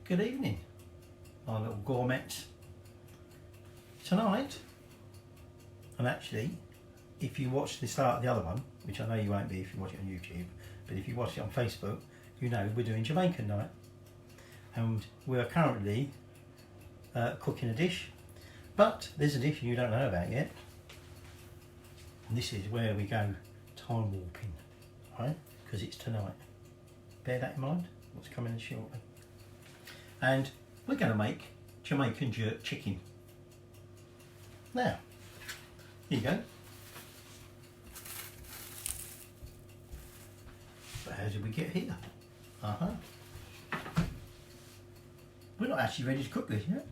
Good evening, my little gourmets. Tonight, and actually, if you watch the start of the other one, which I know you won't be if you watch it on YouTube, but if you watch it on Facebook, you know we're doing Jamaican night. And we're currently cooking a dish, but there's a dish you don't know about yet. And this is where we go time warping, right? Because it's tonight. Bear that in mind, what's coming in shortly. And we're going to make Jamaican Jerk Chicken. Now, here you go. But how did we get here? We're not actually ready to cook this yet,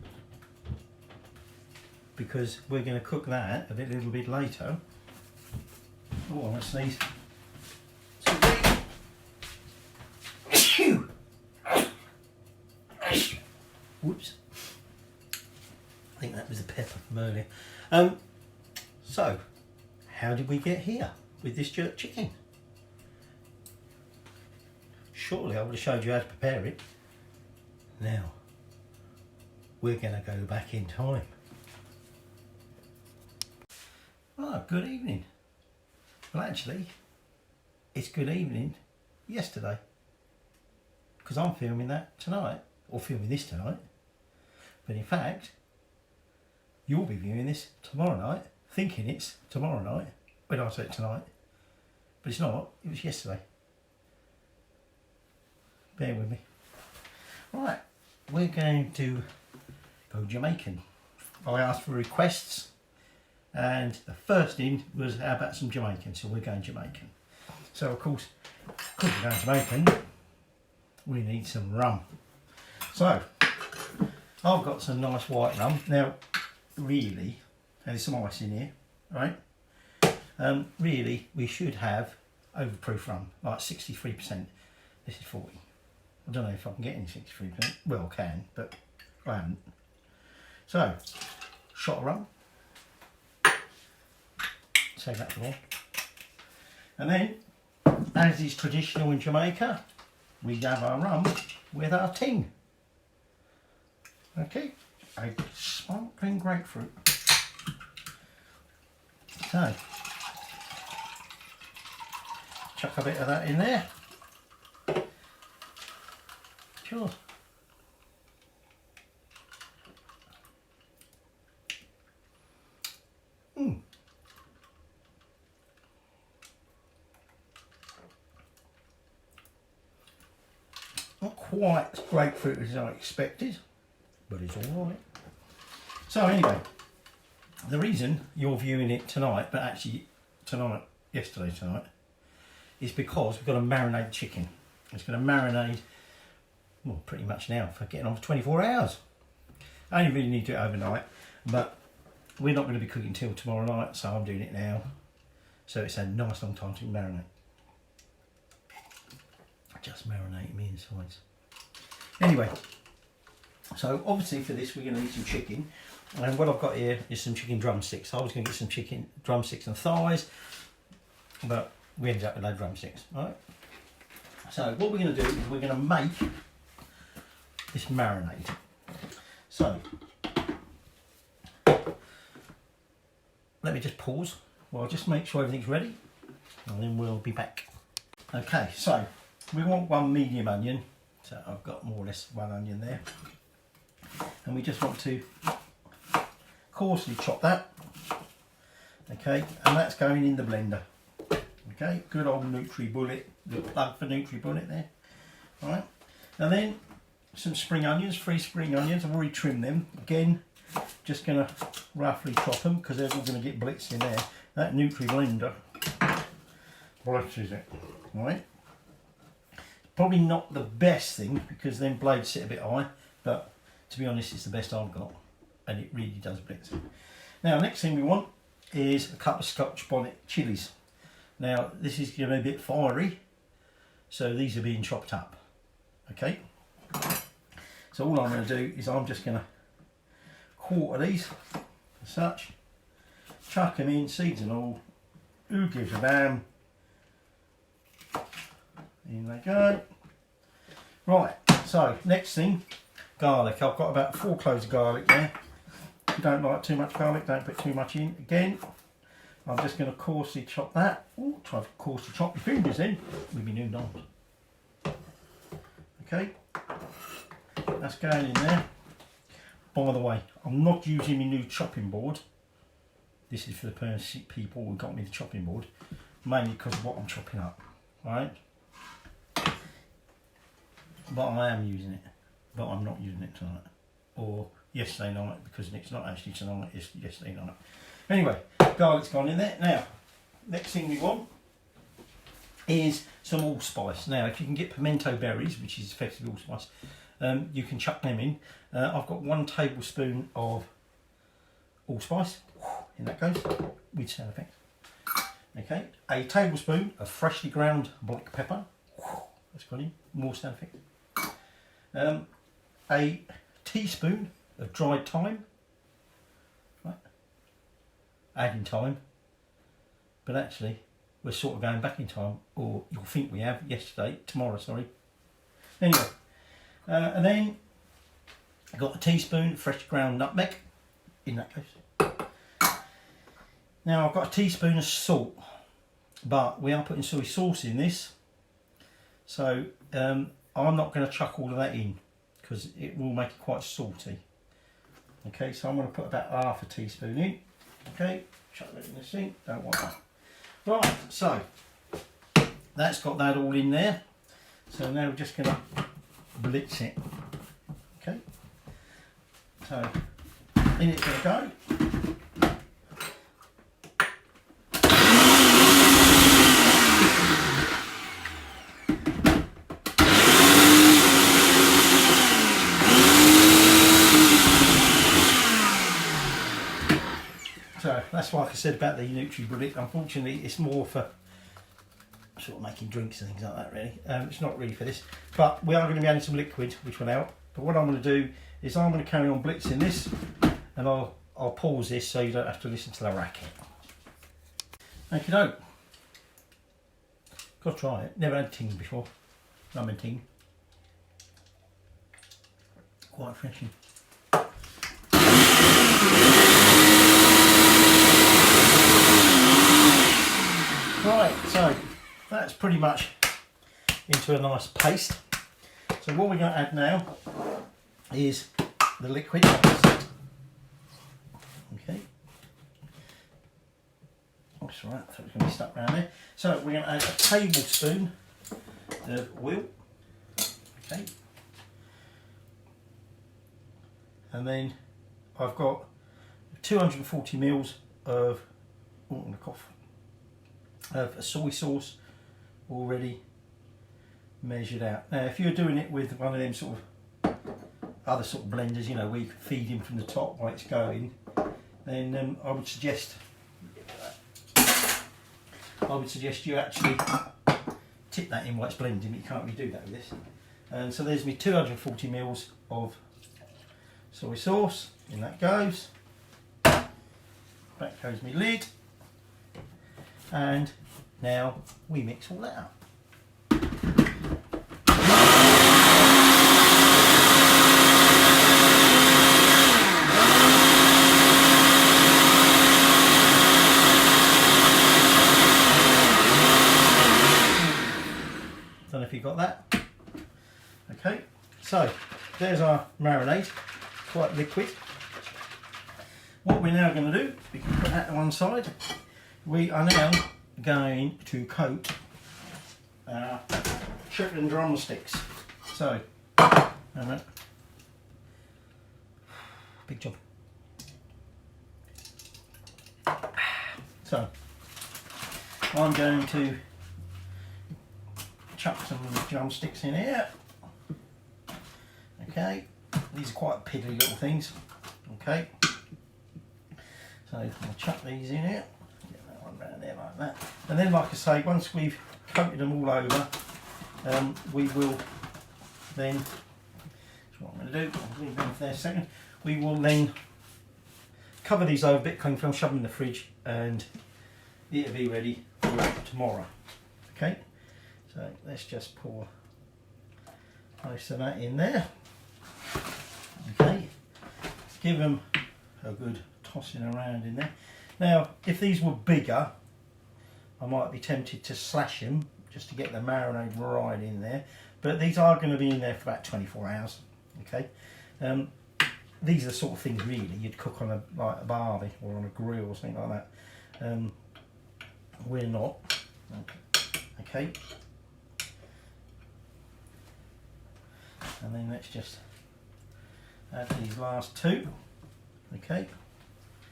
because we're going to cook that a little bit later. Oh, I'm going to sneeze. Whoops. I think that was a pepper from earlier. So, how did we get here with this jerk chicken? Surely I would have showed you how to prepare it. Now, we're going to go back in time. Oh, good evening. Well, actually, it's good evening yesterday, because I'm filming that tonight, or filming this tonight. But in fact, you'll be viewing this tomorrow night, thinking it's tomorrow night, when I say it tonight. But it's not, it was yesterday. Bear with me. Right, we're going to go Jamaican. I asked for requests, and the first thing was, how about some Jamaican? So we're going Jamaican. So of course, because we're going Jamaican, we need some rum. So, I've got some nice white rum. Now, really, there's some ice in here, right? Really, we should have overproof rum, like 63%. This is 40. I don't know if I can get any 63%. Well, I can, but I haven't. So, shot of rum. Save that for more. And then, as is traditional in Jamaica, we have our rum with our ting. Okay, a sparkling grapefruit. So, chuck a bit of that in there. Sure. Not quite grapefruit as I expected, but it's all right. So anyway, the reason you're viewing it tonight, but actually yesterday tonight, is because we've got to marinate the chicken. It's going to marinate, well, pretty much now, for getting on for 24 hours. I only really need to do it overnight, but we're not going to be cooking till tomorrow night, so I'm doing it now. So it's a nice long time to marinate. Just marinate me insides. Anyway, so obviously for this we're going to need some chicken, and what I've got here is some chicken drumsticks. I was going to get some chicken drumsticks and thighs, but we ended up with no drumsticks. Right. So what we're going to do is we're going to make this marinade. So let me just pause while I just make sure everything's ready, and then we'll be back. Okay, so we want one medium onion, so I've got more or less one onion there, and we just want to coarsely chop that. Okay, and that's going in the blender. Okay, good old NutriBullet, the plug for NutriBullet there. All right, and then some spring onions, 3 spring onions. I've already trimmed them. Again, just going to roughly chop them because they're all going to get blitzed in there. That NutriBlender blitzes it. All right. Probably not the best thing because then blades sit a bit high, but to be honest, it's the best I've got, and it really does blitz it. Now, next thing we want is a couple of Scotch bonnet chilies. Now, this is going to be a bit fiery, so these are being chopped up. Okay, so all I'm going to do is I'm just going to quarter these as such, chuck them in, seeds and all. Who gives a damn? In they go. Right, so next thing garlic. I've got about 4 cloves of garlic there. If you don't like too much garlic, don't put too much in. Again, I'm just going to coarsely chop that. Ooh, try to coarsely chop your fingers in with my new knife. Okay, that's going in there. By the way, I'm not using my new chopping board. This is for the people who got me the chopping board, mainly because of what I'm chopping up, right? But I am using it, but I'm not using it tonight, or yesterday night, because it's not actually tonight, it's yesterday night. Anyway, garlic's gone in there. Now, next thing we want is some allspice. Now, if you can get pimento berries, which is effectively allspice, you can chuck them in. I've got 1 tablespoon of allspice. In that goes, with sound effects. Okay, a tablespoon of freshly ground black pepper. That's gone in, more sound effects. A teaspoon of dried thyme. Right. Adding time, but actually we're sort of going back in time, or you'll think we have tomorrow, sorry. Anyway, and then I got a teaspoon of fresh ground nutmeg, in that case. Now I've got a teaspoon of salt, but we are putting soy sauce in this, so I'm not going to chuck all of that in because it will make it quite salty. Okay, so I'm going to put about half a teaspoon in. Okay, chuck that in the sink, don't want that. Right, so that's got that all in there. So now we're just going to blitz it. Okay, so in it's going to go. So that's like I said about the NutriBullet. Unfortunately, it's more for sort of making drinks and things like that, really. It's not really for this, but we are going to be adding some liquid, which went out. But what I'm going to do is I'm going to carry on blitzing this, and I'll pause this so you don't have to listen to the racket. Okie doke. Got to try it. Never had ting before. Rum and ting. Quite refreshing. Right, so that's pretty much into a nice paste. So what we're going to add now is the liquid. Okay. That's right, so it's going to be stuck around there. So we're going to add a tablespoon of oil. Okay. And then I've got 240 ml of, oh, I'm going to cough, of a soy sauce already measured out. Now if you're doing it with one of them sort of other sort of blenders, you know, where you can feed him from the top while it's going, then I would suggest you actually tip that in while it's blending. You can't really do that with this. And so there's me 240 ml of soy sauce, in that goes. Back goes my lid. And now we mix all that up. Don't know if you got that. Okay, so there's our marinade, quite liquid. What we're now going to do, we can put that to one side. We are now going to coat our chicken drumsticks. So, big job. So, I'm going to chuck some drumsticks in here. Okay, these are quite piddly little things. Okay, so I'll chuck these in here. Around there like that, and then, like I say, once we've coated them all over, we will then, that's what I'm going to do, I'll leave them for there a second, we will then cover these over a bit, cling film, shove them in the fridge, and it'll be ready for tomorrow. Okay, so let's just pour most of that in there. Okay, give them a good tossing around in there. Now, if these were bigger, I might be tempted to slash them just to get the marinade right in there. But these are going to be in there for about 24 hours. Okay, these are the sort of things really you'd cook on like a barbie or on a grill or something like that. We're not. Okay. And then let's just add these last two. Okay.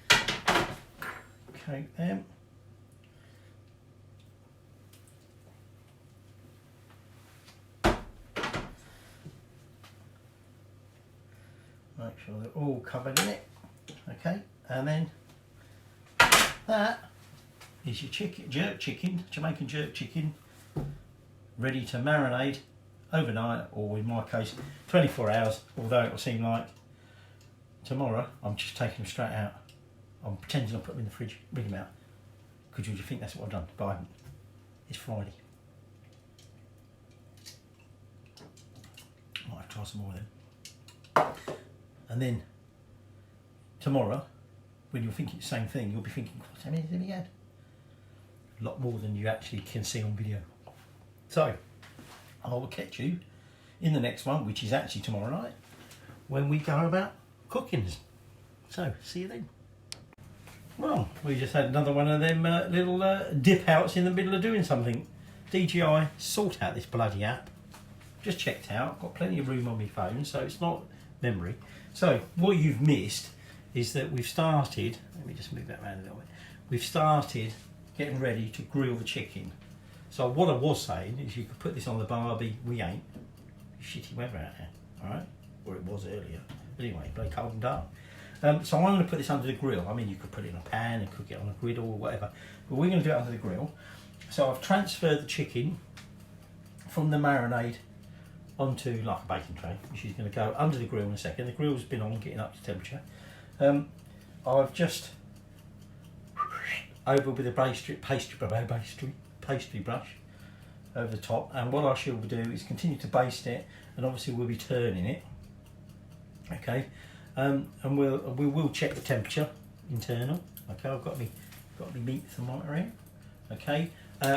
Coat them. Make sure they're all covered in it. Okay, and then that is your jerk chicken, Jamaican jerk chicken, ready to marinate overnight, or in my case 24 hours, although it will seem like tomorrow. I'm just taking them straight out. I'm pretending to put them in the fridge, bring them out. Could you think that's what I've done? But I haven't. It's Friday. Might have to try some more then. And then tomorrow, when you're thinking the same thing, you'll be thinking, how many have we had? A lot more than you actually can see on video. So, I will catch you in the next one, which is actually tomorrow night, when we go about cookings. So, see you then. Well, we just had another one of them little dip outs in the middle of doing something. DJI, sort out this bloody app. Just checked out, got plenty of room on my phone, so it's not memory. So, what you've missed is that we've started, let me just move that around a little bit. We've started getting ready to grill the chicken. So what I was saying is you could put this on the barbie. We ain't. Shitty weather out here, alright? Or it was earlier. Anyway, bloody cold and dark. So I'm going to put this under the grill. I mean, you could put it in a pan and cook it on a griddle or whatever. But we're going to do it under the grill. So I've transferred the chicken from the marinade onto like a baking tray, which is going to go under the grill in a second. The grill's been on, getting up to temperature. I've just over with a pastry brush over the top, and what I shall do is continue to baste it, and obviously we'll be turning it. Okay, and we will check the temperature internal. Okay, I've got me meat thermometer in. Okay,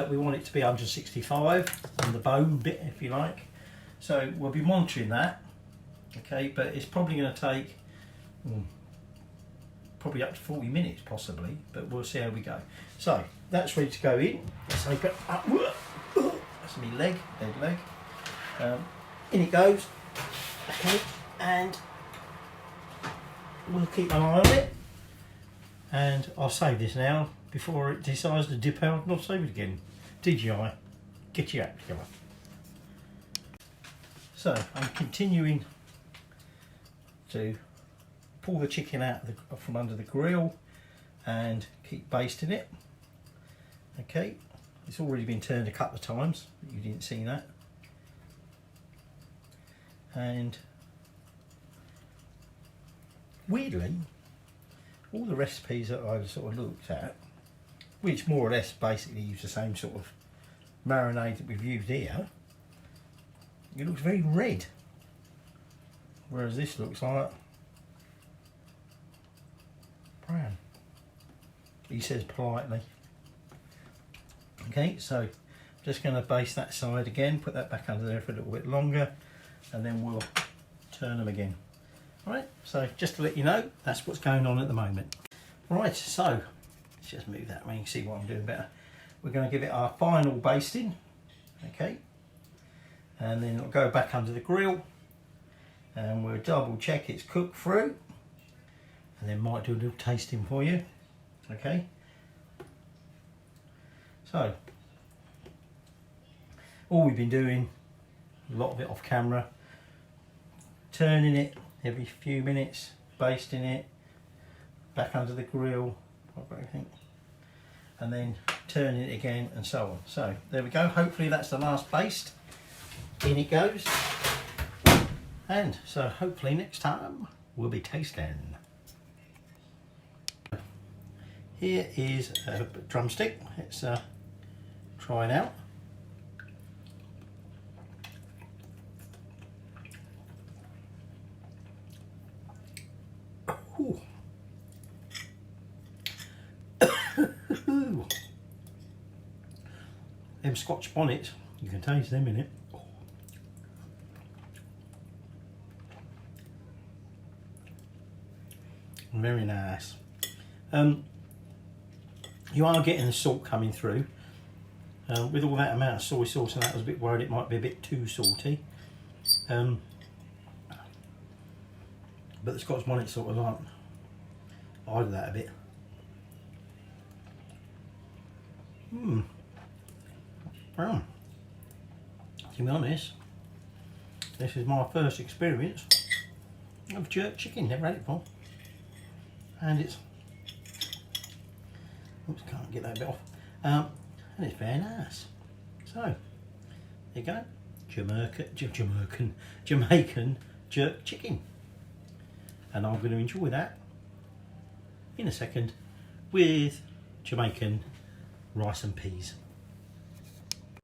we want it to be 165 on the bone bit, if you like. So we'll be monitoring that. Okay, but it's probably going to take probably up to 40 minutes possibly, but we'll see how we go. So that's ready to go in. Let's open up. That's my leg. In it goes. Okay, and we'll keep an eye on it. And I'll save this now before it decides to dip out and I'll save it again. DJI, get your app together. So I'm continuing to pull the chicken out from under the grill and keep basting it. Okay, it's already been turned a couple of times, but you didn't see that. And weirdly, all the recipes that I've sort of looked at, which more or less basically use the same sort of marinade that we've used here, it looks very red, whereas this looks like brown, he says politely. Okay, so just going to baste that side again, put that back under there for a little bit longer, and then we'll turn them again. Alright, so just to let you know, that's what's going on at the moment. Right, so let's just move that around, you can see what I'm doing better. We're going to give it our final basting, okay, and then it'll go back under the grill, and we'll double check it's cooked through, and then might do a little tasting for you. Okay, so all we've been doing, a lot of it off camera, turning it every few minutes, basting it back under the grill, and then turning it again, and so on. So there we go, hopefully that's the last baste. In it goes, and so hopefully next time we'll be tasting. Here is a drumstick. Let's try it out. them Scotch bonnets, you can taste them in it. Very nice. You are getting the salt coming through. With all that amount of soy sauce and that, I was a bit worried it might be a bit too salty. But the Scotch bonnet sort of like hide that a bit. Well, to be honest, this is my first experience of jerk chicken. Never had it before, and it's, oops, can't get that bit off. And it's very nice. So there you go, Jamaican jerk chicken, and I'm going to enjoy that in a second with Jamaican rice and peas.